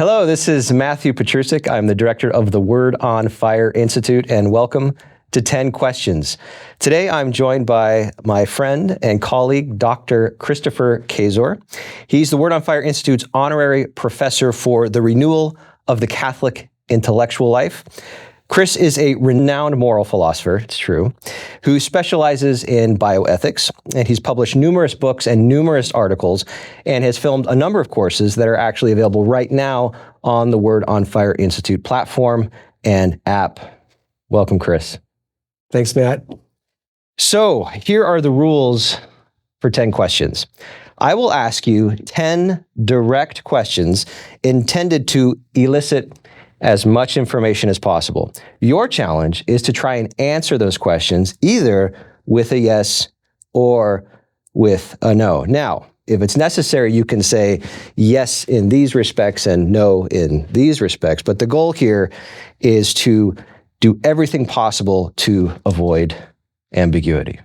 Hello, this is Matthew Petrusek. I'm the director of the Word on Fire Institute, and welcome to 10 Questions. Today, I'm joined by my friend and colleague, Dr. Christopher Kaczor. He's the Word on Fire Institute's Honorary Professor for the Renewal of the Catholic Intellectual Life. Chris is a renowned moral philosopher, it's true, who specializes in bioethics, and he's published numerous books and numerous articles, and has filmed a number of courses that are actually available right now on the Word on Fire Institute platform and app. Welcome, Chris. Thanks, Matt. So here are the rules for 10 questions. I will ask you 10 direct questions intended to elicit as much information as possible. Your challenge is to try and answer those questions either with a yes or with a no. Now, if it's necessary, you can say yes in these respects and no in these respects, but the goal here is to do everything possible to avoid ambiguity.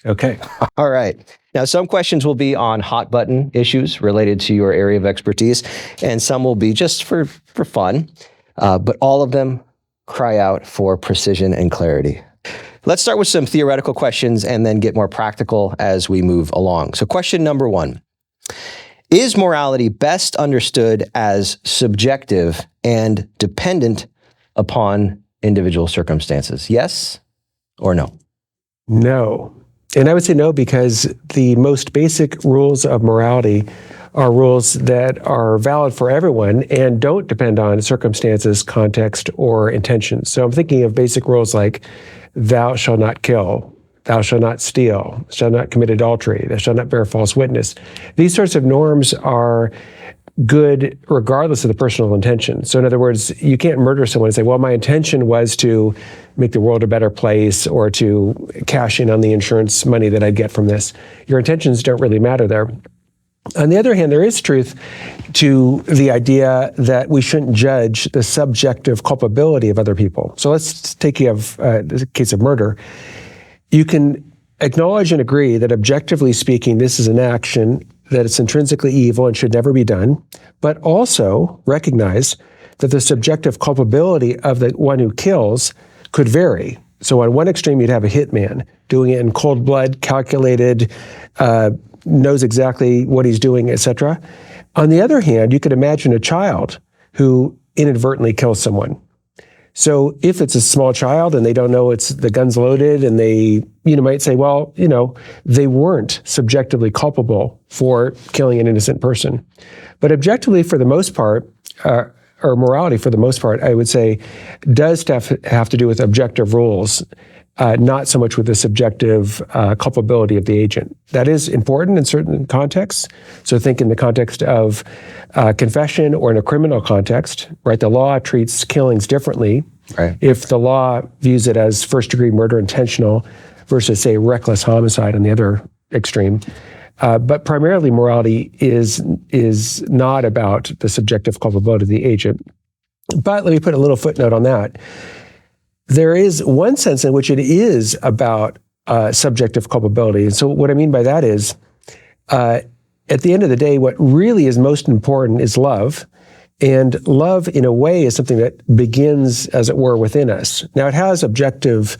Okay. All right. Now, some questions will be on hot button issues related to your area of expertise, and some will be just for fun. But all of them cry out for precision and clarity. Let's start with some theoretical questions and then get more practical as we move along. So question number 1, is morality best understood as subjective and dependent upon individual circumstances? Yes or no? No. And I would say no because the most basic rules of morality are rules that are valid for everyone and don't depend on circumstances, context, or intention. So I'm thinking of basic rules like thou shalt not kill, thou shalt not steal, shalt not commit adultery, thou shalt not bear false witness. These sorts of norms are good regardless of the personal intention. So in other words, you can't murder someone and say, well, my intention was to make the world a better place or to cash in on the insurance money that I'd get from this. Your intentions don't really matter there. On the other hand, there is truth to the idea that we shouldn't judge the subjective culpability of other people. So let's take the case of murder. You can acknowledge and agree that objectively speaking, this is an action that it's intrinsically evil and should never be done, but also recognize that the subjective culpability of the one who kills could vary. So on one extreme, you'd have a hitman doing it in cold blood, calculated, knows exactly what he's doing, etc. On the other hand, you could imagine a child who inadvertently kills someone. So if it's a small child and they don't know the gun's loaded and they might say, well, they weren't subjectively culpable for killing an innocent person. But objectively, for the most part, or morality for the most part, I would say, does have to do with objective rules, not so much with the subjective culpability of the agent. That is important in certain contexts. So think in the context of confession or in a criminal context, right? The law treats killings differently. Right. If the law views it as first-degree murder intentional versus, say, reckless homicide on the other extreme. But primarily, morality is not about the subjective culpability of the agent. But let me put a little footnote on that. There is one sense in which it is about subjective culpability. And so what I mean by that is, at the end of the day, what really is most important is love. And love, in a way, is something that begins, as it were, within us. Now, it has objective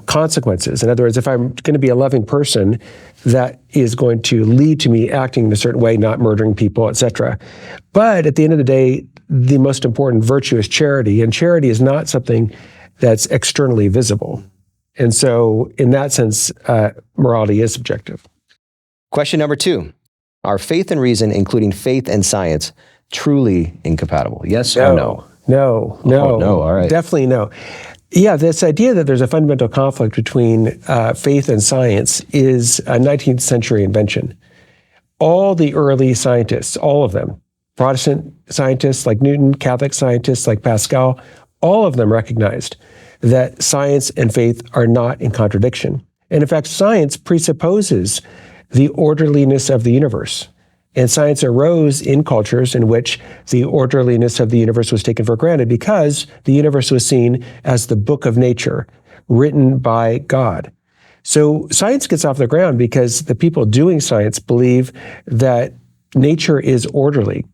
consequences. In other words, if I'm going to be a loving person, that is going to lead to me acting in a certain way, not murdering people, etc. But at the end of the day, the most important virtue is charity. And charity is not something that's externally visible. And so in that sense, morality is subjective. Question number 2. Are faith and reason, including faith and science, truly incompatible? Yes or no? No. Oh, no, all right. Definitely no. Yeah, this idea that there's a fundamental conflict between faith and science is a 19th century invention. All the early scientists, all of them, Protestant scientists like Newton, Catholic scientists like Pascal, all of them recognized that science and faith are not in contradiction. And in fact, science presupposes the orderliness of the universe. And science arose in cultures in which the orderliness of the universe was taken for granted because the universe was seen as the book of nature, written by God. So science gets off the ground because the people doing science believe that nature is orderly.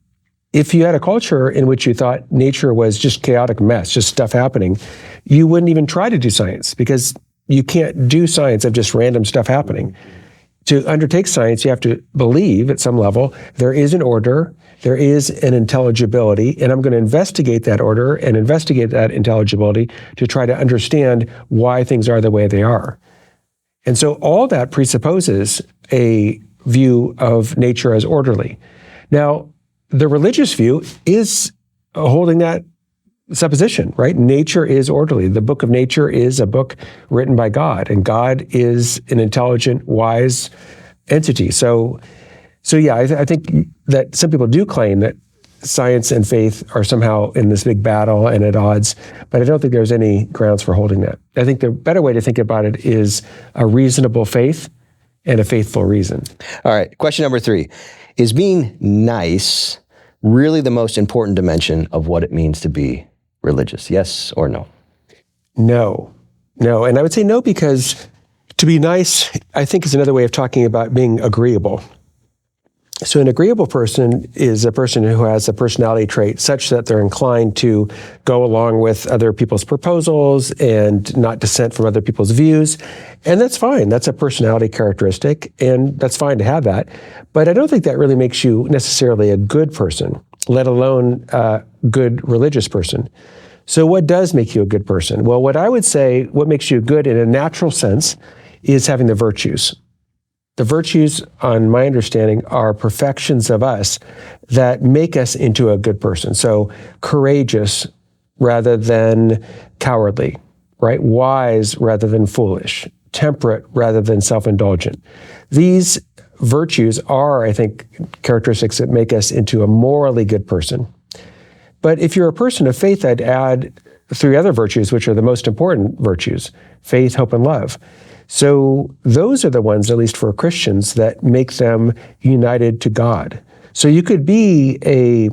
If you had a culture in which you thought nature was just chaotic mess, just stuff happening, you wouldn't even try to do science because you can't do science of just random stuff happening. To undertake science, you have to believe at some level there is an order, there is an intelligibility, and I'm going to investigate that order and investigate that intelligibility to try to understand why things are the way they are. And so all that presupposes a view of nature as orderly. Now, the religious view is holding that supposition, right? Nature is orderly. The book of nature is a book written by God, and God is an intelligent, wise entity. So yeah, I think that some people do claim that science and faith are somehow in this big battle and at odds, but I don't think there's any grounds for holding that. I think the better way to think about it is a reasonable faith and a faithful reason. All right, question number 3. Is being nice really the most important dimension of what it means to be religious? Yes or no? No. And I would say no because to be nice, I think, is another way of talking about being agreeable. So an agreeable person is a person who has a personality trait such that they're inclined to go along with other people's proposals and not dissent from other people's views. And that's fine. That's a personality characteristic, and that's fine to have that. But I don't think that really makes you necessarily a good person, let alone a good religious person. So what does make you a good person? Well, what I would say, what makes you good in a natural sense is having the virtues. The virtues, on my understanding, are perfections of us that make us into a good person. So courageous rather than cowardly, right? Wise rather than foolish, temperate rather than self-indulgent. These virtues are, I think, characteristics that make us into a morally good person. But if you're a person of faith, I'd add 3 other virtues, which are the most important virtues: faith, hope, and love. So those are the ones, at least for Christians, that make them united to God. So you could be a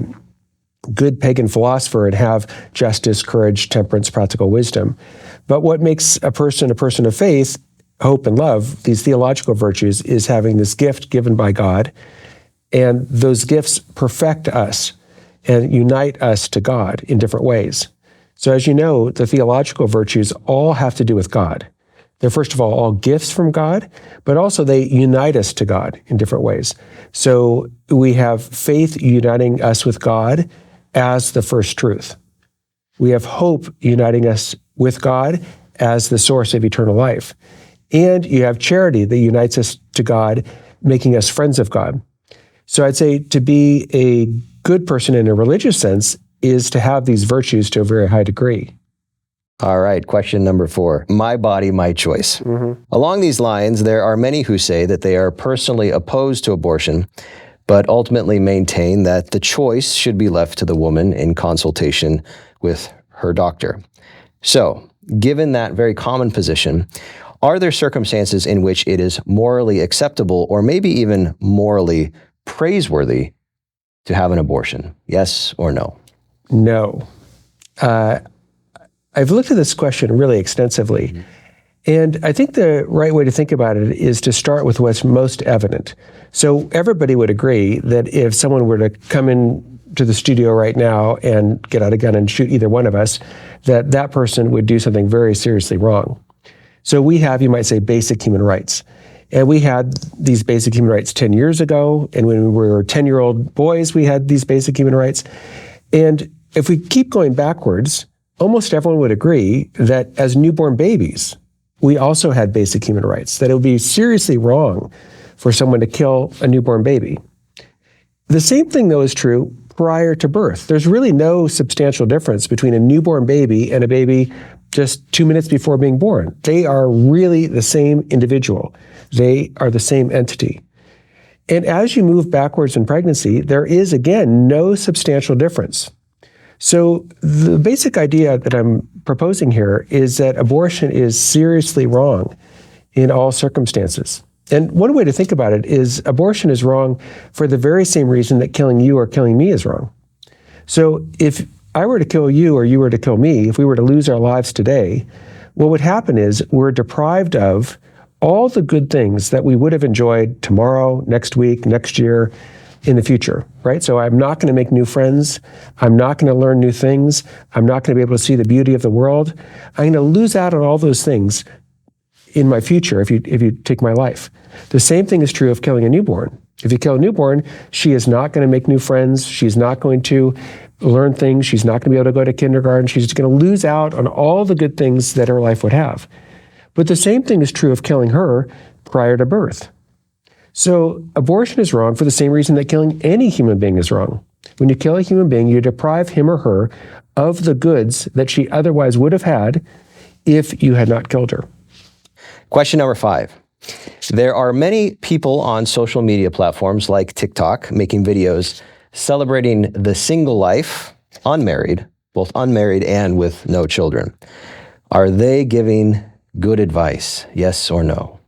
good pagan philosopher and have justice, courage, temperance, practical wisdom. But what makes a person of faith, hope, and love, these theological virtues, is having this gift given by God. And those gifts perfect us and unite us to God in different ways. So as you know, the theological virtues all have to do with God. They're, first of all gifts from God, but also they unite us to God in different ways. So we have faith uniting us with God as the first truth. We have hope uniting us with God as the source of eternal life. And you have charity that unites us to God, making us friends of God. So I'd say to be a good person in a religious sense is to have these virtues to a very high degree. All right, question number 4. My body, my choice. Along these lines, there are many who say that they are personally opposed to abortion, but ultimately maintain that the choice should be left to the woman in consultation with her doctor. So, given that very common position, are there circumstances in which it is morally acceptable or maybe even morally praiseworthy to have an abortion? Yes or no? No. I've looked at this question really extensively, and I think the right way to think about it is to start with what's most evident. So everybody would agree that if someone were to come in to the studio right now and get out a gun and shoot either one of us, that person would do something very seriously wrong. So we have, you might say, basic human rights. And we had these basic human rights 10 years ago, and when we were 10-year-old boys, we had these basic human rights. And if we keep going backwards, almost everyone would agree that as newborn babies, we also had basic human rights, that it would be seriously wrong for someone to kill a newborn baby. The same thing, though, is true prior to birth. There's really no substantial difference between a newborn baby and a baby just 2 minutes before being born. They are really the same individual. They are the same entity. And as you move backwards in pregnancy, there is, again, no substantial difference. So the basic idea that I'm proposing here is that abortion is seriously wrong in all circumstances. And one way to think about it is abortion is wrong for the very same reason that killing you or killing me is wrong. So if I were to kill you or you were to kill me, if we were to lose our lives today, what would happen is we're deprived of all the good things that we would have enjoyed tomorrow, next week, next year, in the future, right? So I'm not going to make new friends. I'm not going to learn new things. I'm not going to be able to see the beauty of the world. I'm going to lose out on all those things in my future if you take my life. The same thing is true of killing a newborn. If you kill a newborn, she is not going to make new friends. She's not going to learn things. She's not going to be able to go to kindergarten. She's going to lose out on all the good things that her life would have. But the same thing is true of killing her prior to birth. So abortion is wrong for the same reason that killing any human being is wrong. When you kill a human being, you deprive him or her of the goods that she otherwise would have had if you had not killed her. Question number 5. There are many people on social media platforms like TikTok making videos celebrating the single life, unmarried, both unmarried and with no children. Are they giving good advice? Yes or no?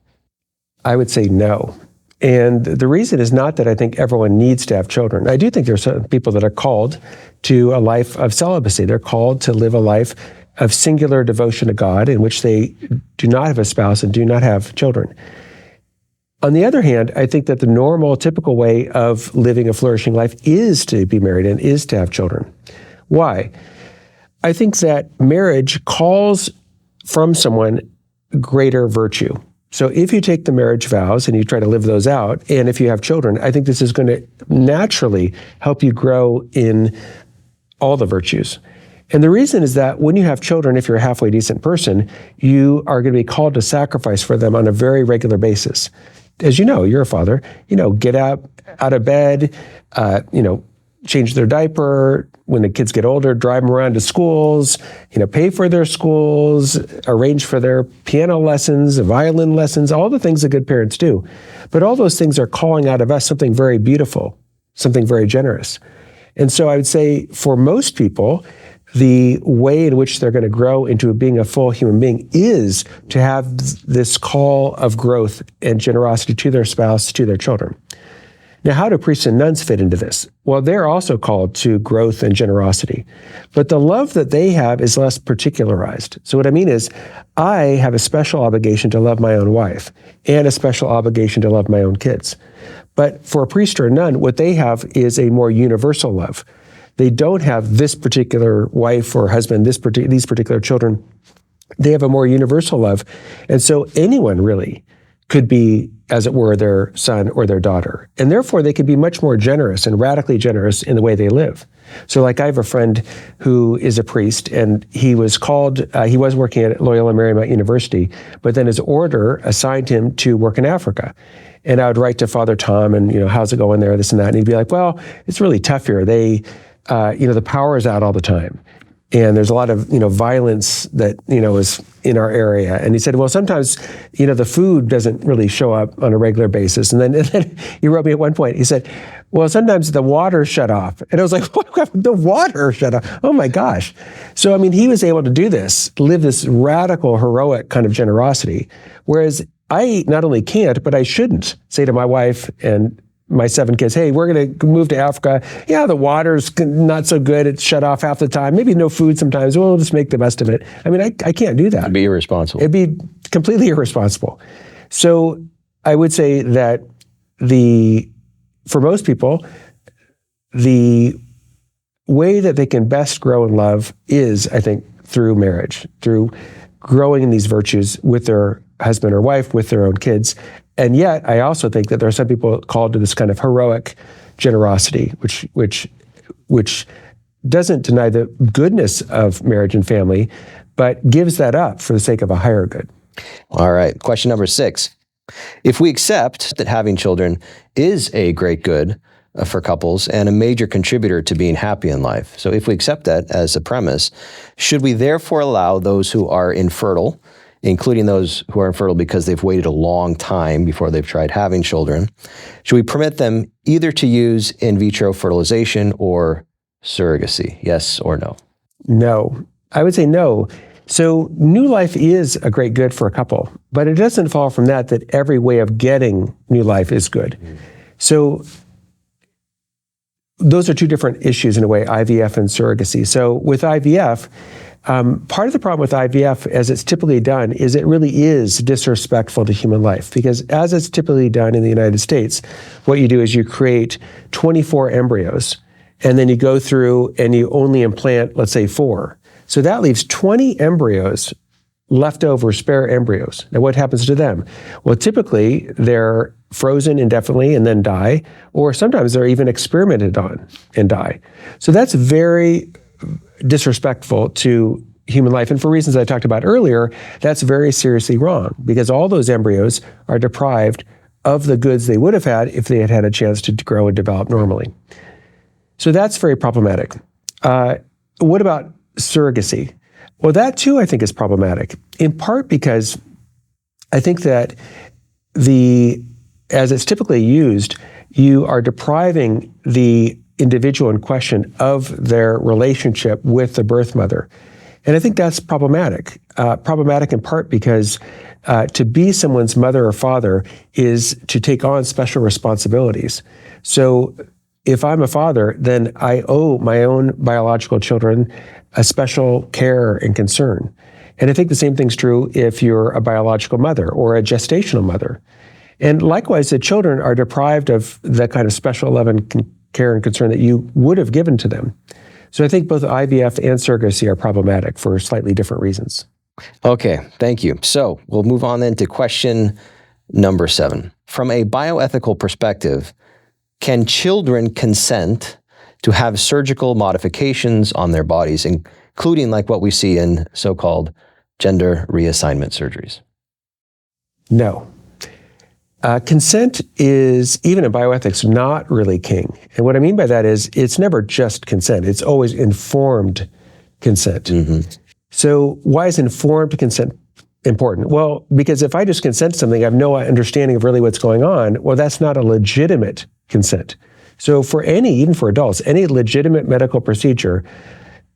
I would say no. And the reason is not that I think everyone needs to have children. I do think there are certain people that are called to a life of celibacy. They're called to live a life of singular devotion to God in which they do not have a spouse and do not have children. On the other hand, I think that the normal, typical way of living a flourishing life is to be married and is to have children. Why? I think that marriage calls from someone greater virtue. So if you take the marriage vows and you try to live those out, and if you have children, I think this is going to naturally help you grow in all the virtues. And the reason is that when you have children, if you're a halfway decent person, you are going to be called to sacrifice for them on a very regular basis. As you know, you're a father, get out of bed, change their diaper. When the kids get older, drive them around to schools, pay for their schools, arrange for their piano lessons, violin lessons, all the things that good parents do. But all those things are calling out of us something very beautiful, something very generous. And so I would say for most people, the way in which they're going to grow into being a full human being is to have this call of growth and generosity to their spouse, to their children. Now, how do priests and nuns fit into this? Well, they're also called to growth and generosity, but the love that they have is less particularized. So what I mean is, I have a special obligation to love my own wife and a special obligation to love my own kids. But for a priest or a nun, what they have is a more universal love. They don't have this particular wife or husband, these particular children. They have a more universal love. And so anyone really could be, as it were, their son or their daughter. And therefore, they could be much more generous and radically generous in the way they live. So like I have a friend who is a priest, and he was working at Loyola Marymount University, but then his order assigned him to work in Africa. And I would write to Father Tom and, how's it going there, this and that. And he'd be like, well, it's really tough here. The power is out all the time. And there's a lot of, violence that, is in our area. And he said, well, sometimes, the food doesn't really show up on a regular basis. And then he wrote me at one point, he said, well, sometimes the water shut off. And I was like, what? The water shut off? Oh my gosh. So, he was able to do this, live this radical, heroic kind of generosity. Whereas I not only can't, but I shouldn't say to my wife and my 7 kids, hey, we're going to move to Africa. Yeah, the water's not so good. It's shut off half the time. Maybe no food sometimes. We'll just make the best of it. I can't do that. It'd be irresponsible. It'd be completely irresponsible. So I would say that for most people, the way that they can best grow in love is, I think, through marriage, through growing in these virtues with their husband or wife, with their own kids. And yet, I also think that there are some people called to this kind of heroic generosity, which doesn't deny the goodness of marriage and family, but gives that up for the sake of a higher good. All right. Question number 6. If we accept that having children is a great good for couples and a major contributor to being happy in life, so if we accept that as a premise, should we therefore allow those who are infertile, including those who are infertile because they've waited a long time before they've tried having children, should we permit them either to use in vitro fertilization or surrogacy? Yes or no? No. I would say no. So new life is a great good for a couple, but it doesn't follow from that every way of getting new life is good. So those are two different issues in a way, IVF and surrogacy. So with IVF, Part of the problem with IVF, as it's typically done, is it really is disrespectful to human life. Because as it's typically done in the United States, what you do is you create 24 embryos, and then you go through and you only implant, let's say, 4. So that leaves 20 embryos left over, spare embryos. Now, what happens to them? Well, typically, they're frozen indefinitely and then die, or sometimes they're even experimented on and die. So that's very disrespectful to human life. And for reasons I talked about earlier, that's very seriously wrong, because all those embryos are deprived of the goods they would have had if they had had a chance to grow and develop normally. So that's very problematic. What about surrogacy? Well, that too, I think, is problematic, in part because I think that as it's typically used, you are depriving the individual in question of their relationship with the birth mother. And I think that's problematic. Problematic in part because to be someone's mother or father is to take on special responsibilities. So if I'm a father, then I owe my own biological children a special care and concern. And I think the same thing's true if you're a biological mother or a gestational mother. And likewise, the children are deprived of that kind of special love and care and concern that you would have given to them. So I think both IVF and surrogacy are problematic for slightly different reasons. Okay, thank you. So we'll move on then to question number 7. From a bioethical perspective, can children consent to have surgical modifications on their bodies, including like what we see in so-called gender reassignment surgeries? No. Consent is, even in bioethics, not really king. And what I mean by that is it's never just consent. It's always informed consent. Mm-hmm. So why is informed consent important? Well, because if I just consent to something, I have no understanding of really what's going on, well, that's not a legitimate consent. So for even for adults, any legitimate medical procedure,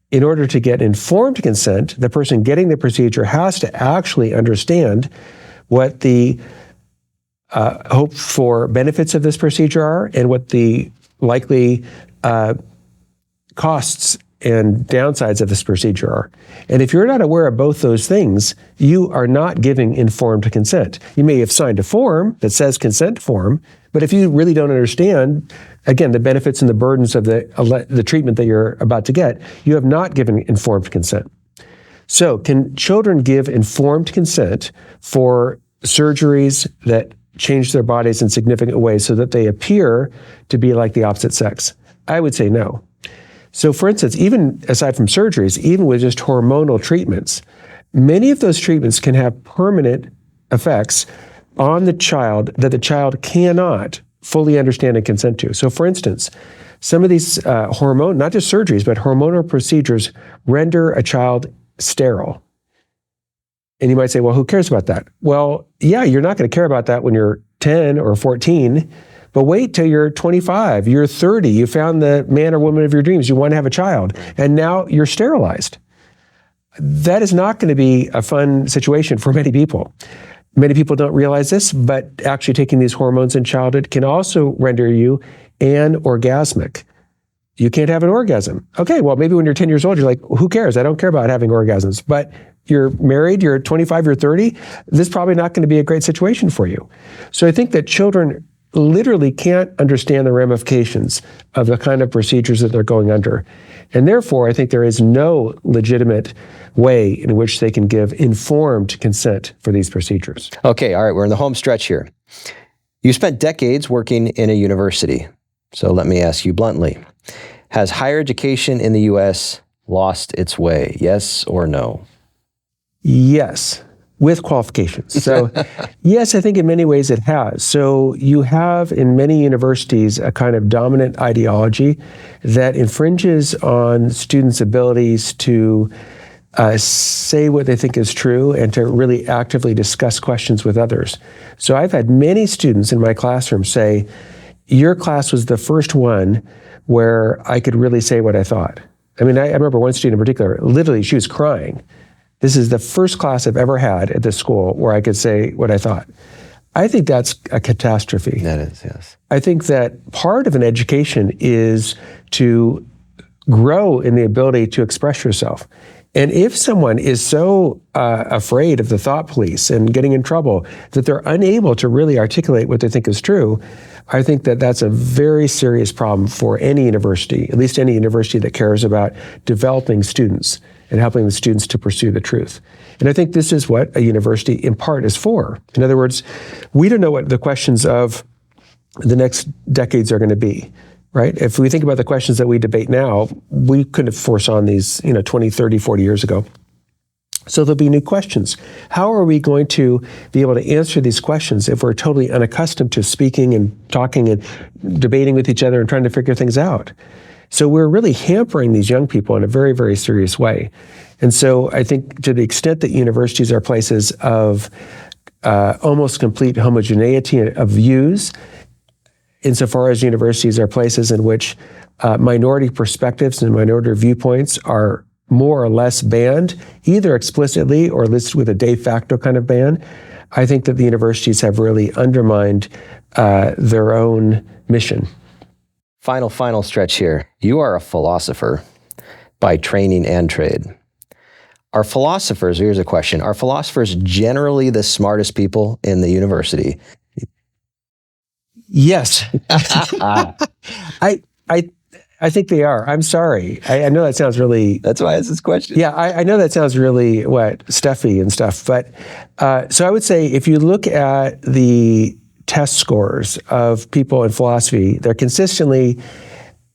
in order to get informed consent, the person getting the procedure has to actually understand what the hope for benefits of this procedure are and what the likely costs and downsides of this procedure are. And if you're not aware of both those things, you are not giving informed consent. You may have signed a form that says consent form, but if you really don't understand, again, the benefits and the burdens of the treatment that you're about to get, you have not given informed consent. So can children give informed consent for surgeries that change their bodies in significant ways so that they appear to be like the opposite sex? I would say no. So for instance, even aside from surgeries, even with just hormonal treatments, many of those treatments can have permanent effects on the child that the child cannot fully understand and consent to. So for instance, some of these not just surgeries, but hormonal procedures render a child sterile. And you might say, well, who cares about that? Well, yeah, you're not going to care about that when you're 10 or 14, but wait till you're 25, you're 30, you found the man or woman of your dreams, you want to have a child, and now you're sterilized. That is not going to be a fun situation for many people. Many people don't realize this, but actually taking these hormones in childhood can also render you anorgasmic. You can't have an orgasm. Okay, well, maybe when you're 10 years old, you're like, who cares? I don't care about having orgasms. But you're married, you're 25, you're 30, this is probably not going to be a great situation for you. So I think that children literally can't understand the ramifications of the kind of procedures that they're going under. And therefore, I think there is no legitimate way in which they can give informed consent for these procedures. Okay, all right, we're in the home stretch here. You spent decades working in a university. So let me ask you bluntly, has higher education in the U.S. lost its way? Yes or no? Yes, with qualifications. So yes, I think in many ways it has. So you have in many universities a kind of dominant ideology that infringes on students' abilities to say what they think is true and to really actively discuss questions with others. So I've had many students in my classroom say, your class was the first one where I could really say what I thought. I mean, I remember one student in particular, literally she was crying. This is the first class I've ever had at this school where I could say what I thought. I think that's a catastrophe. That is, yes. I think that part of an education is to grow in the ability to express yourself. And if someone is so afraid of the thought police and getting in trouble that they're unable to really articulate what they think is true, I think that that's a very serious problem for any university, at least any university that cares about developing students and helping the students to pursue the truth. And I think this is what a university in part is for. In other words, we don't know what the questions of the next decades are going to be. Right? If we think about the questions that we debate now, we couldn't have foresaw these, 20, 30, 40 years ago. So there'll be new questions. How are we going to be able to answer these questions if we're totally unaccustomed to speaking and talking and debating with each other and trying to figure things out? So we're really hampering these young people in a very, very serious way. And so I think to the extent that universities are places of almost complete homogeneity of views, insofar as universities are places in which minority perspectives and minority viewpoints are more or less banned, either explicitly or listed with a de facto kind of ban, I think that the universities have really undermined their own mission. Final stretch here. You are a philosopher by training and trade. Are philosophers, here's a question, are philosophers generally the smartest people in the university? Yes. I think they are. I'm sorry. I know that sounds really... That's why I asked this question. Yeah, I know that sounds really, stuffy and stuff. But so I would say if you look at the test scores of people in philosophy, they're consistently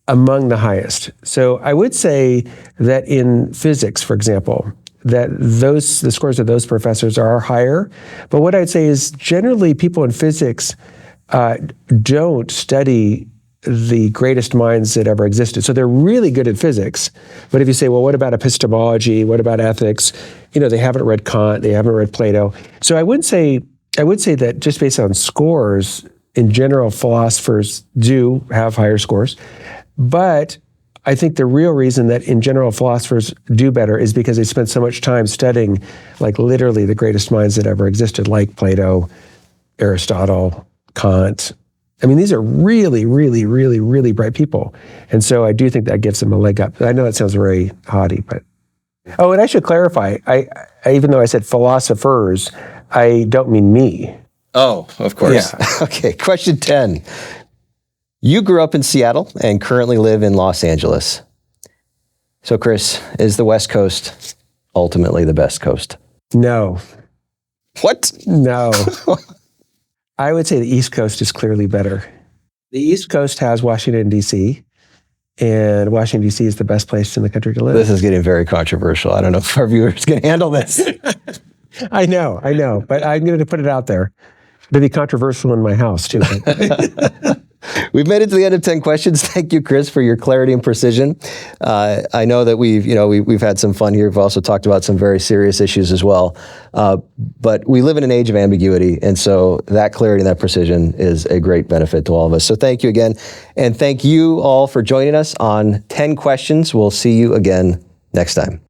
among the highest. So I would say that in physics, for example, that the scores of those professors are higher. But what I'd say is generally people in physics don't study the greatest minds that ever existed. So they're really good at physics. But if you say, well, what about epistemology? What about ethics? They haven't read Kant, they haven't read Plato. So I would say that just based on scores, in general, philosophers do have higher scores. But I think the real reason that in general philosophers do better is because they spend so much time studying like literally the greatest minds that ever existed, like Plato, Aristotle, Kant. I mean, these are really, really, really, really bright people. And so I do think that gives them a leg up. I know that sounds very haughty, but... Oh, and I should clarify, I even though I said philosophers, I don't mean me. Oh, of course. Yeah. Okay, question 10. You grew up in Seattle and currently live in Los Angeles. So, Chris, is the West Coast ultimately the best coast? No. What? No. I would say the East Coast is clearly better. The East Coast has Washington, D.C., and Washington, D.C. is the best place in the country to live. This is getting very controversial. I don't know if our viewers can handle this. I know, but I'm going to put it out there. It'll be controversial in my house, too. We've made it to the end of 10 questions. Thank you, Chris, for your clarity and precision. I know that we've had some fun here. We've also talked about some very serious issues as well. But we live in an age of ambiguity, and so that clarity and that precision is a great benefit to all of us. So thank you again, and thank you all for joining us on 10 Questions. We'll see you again next time.